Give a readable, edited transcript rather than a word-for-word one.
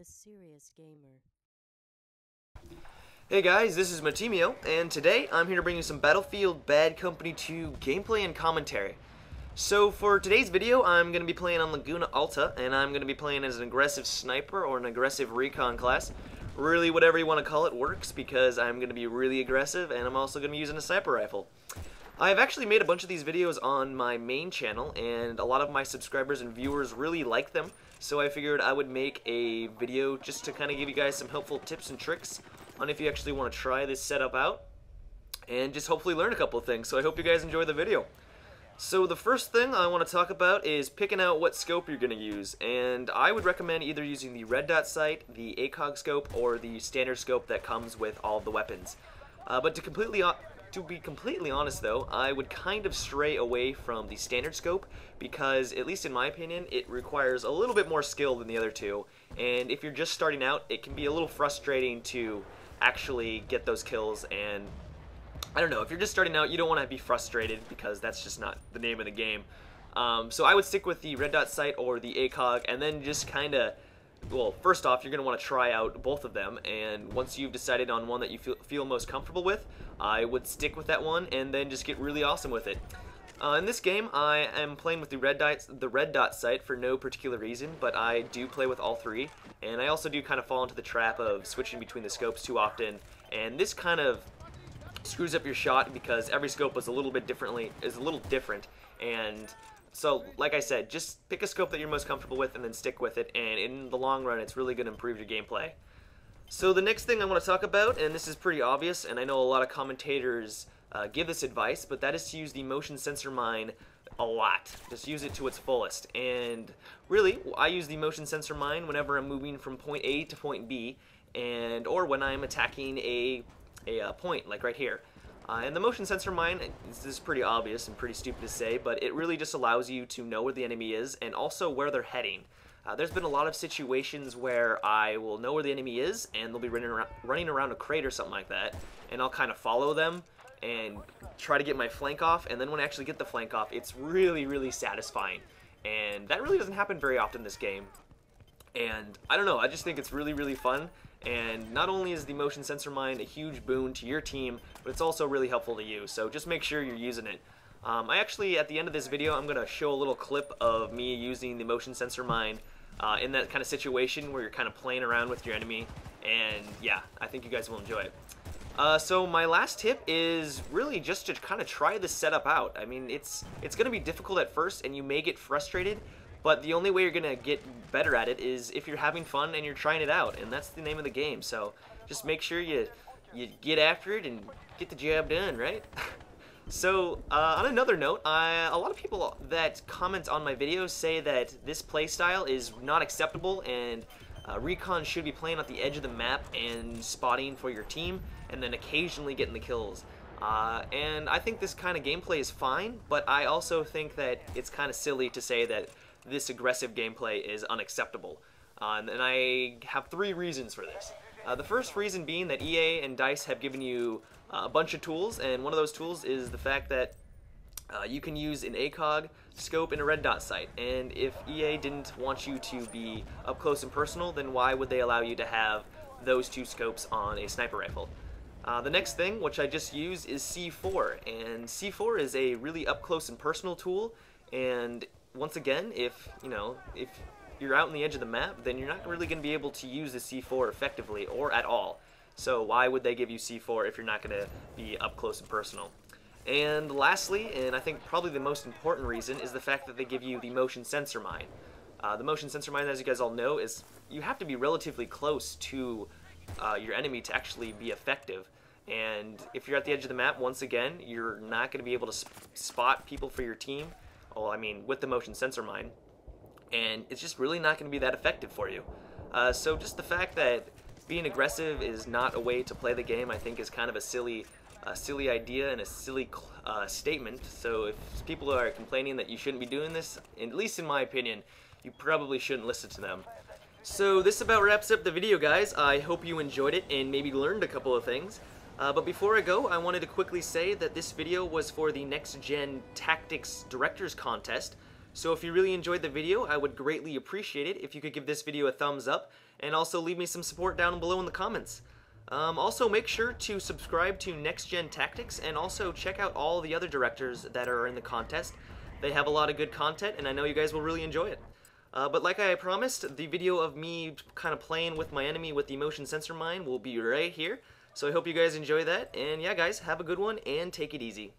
the serious gamer. Hey guys, this is Matimio, and today I'm here to bring you some Battlefield Bad Company 2 gameplay and commentary. So for today's video, I'm going to be playing on Laguna Alta, and I'm going to be playing as an aggressive sniper or an aggressive recon class. Really, whatever you want to call it works, because I'm going to be really aggressive, and I'm also going to be using a sniper rifle. I've actually made a bunch of these videos on my main channel, and a lot of my subscribers and viewers really like them, so I figured I would make a video just to kind of give you guys some helpful tips and tricks on if you actually want to try this setup out, and just hopefully learn a couple of things. So I hope you guys enjoy the video. So the first thing I want to talk about is picking out what scope you're going to use, and I would recommend either using the red dot sight, the ACOG scope, or the standard scope that comes with all the weapons. But to be completely honest though, I would kind of stray away from the standard scope because, at least in my opinion, it requires a little bit more skill than the other two, and if you're just starting out, it can be a little frustrating to actually get those kills. And I don't know, if you're just starting out, you don't want to be frustrated because that's just not the name of the game. So I would stick with the red dot sight or the ACOG, and then just kind of, well, first off, you're going to want to try out both of them, and once you've decided on one that you feel most comfortable with, I would stick with that one and then just get really awesome with it. In this game, I am playing with the red dot sight for no particular reason, but I do play with all three, and I also do kind of fall into the trap of switching between the scopes too often, and this kind of screws up your shot because every scope is a little different, and so, like I said, just pick a scope that you're most comfortable with and then stick with it, and in the long run, it's really going to improve your gameplay. So the next thing I want to talk about, and this is pretty obvious, and I know a lot of commentators give this advice, but that is to use the motion sensor mine a lot. Just use it to its fullest. And really, I use the motion sensor mine whenever I'm moving from point A to point B, or when I'm attacking a point, like right here. And the motion sensor mine, this is pretty obvious and pretty stupid to say, but it really just allows you to know where the enemy is and also where they're heading. There's been a lot of situations where I will know where the enemy is and they'll be running around a crate or something like that, and I'll kind of follow them and try to get my flank off, and then when I actually get the flank off, it's really, really satisfying. And that really doesn't happen very often in this game. And I don't know, I just think it's really, really fun. And not only is the motion sensor mine a huge boon to your team, but it's also really helpful to you, so just make sure you're using it. I actually, at the end of this video, I'm going to show a little clip of me using the motion sensor mine in that kind of situation where you're kind of playing around with your enemy, and yeah, I think you guys will enjoy it. So my last tip is really just to kind of try this setup out. I mean, it's going to be difficult at first, and you may get frustrated, but the only way you're going to get better at it is if you're having fun and you're trying it out, and that's the name of the game. So just make sure you get after it and get the job done, right? So on another note, a lot of people that comment on my videos say that this playstyle is not acceptable, and recon should be playing at the edge of the map and spotting for your team, and then occasionally getting the kills. And I think this kind of gameplay is fine, but I also think that it's kind of silly to say that this aggressive gameplay is unacceptable. And I have three reasons for this. The first reason being that EA and DICE have given you a bunch of tools, and one of those tools is the fact that you can use an ACOG scope and a red dot sight, and if EA didn't want you to be up close and personal, then why would they allow you to have those two scopes on a sniper rifle? The next thing, which I just used, is C4, and C4 is a really up close and personal tool, and once again, if you're out on the edge of the map, then you're not really going to be able to use the C4 effectively or at all. So why would they give you C4 if you're not going to be up close and personal? And lastly, and I think probably the most important reason, is the fact that they give you the motion sensor mine. The motion sensor mine, as you guys all know, is you have to be relatively close to your enemy to actually be effective. And if you're at the edge of the map, once again, you're not going to be able to spot people for your team. Well, I mean, with the motion sensor mine, and it's just really not going to be that effective for you. So just the fact that being aggressive is not a way to play the game, I think, is kind of a silly idea and a silly statement. So if people are complaining that you shouldn't be doing this, at least in my opinion, you probably shouldn't listen to them. So this about wraps up the video, guys. I hope you enjoyed it and maybe learned a couple of things. But before I go, I wanted to quickly say that this video was for the Next Gen Tactics Directors Contest. So if you really enjoyed the video, I would greatly appreciate it if you could give this video a thumbs up, and also leave me some support down below in the comments. Also, make sure to subscribe to Next Gen Tactics, and also check out all the other directors that are in the contest. They have a lot of good content, and I know you guys will really enjoy it. But like I promised, the video of me kind of playing with my enemy with the motion sensor mine will be right here. So I hope you guys enjoy that, and yeah guys, have a good one, and take it easy.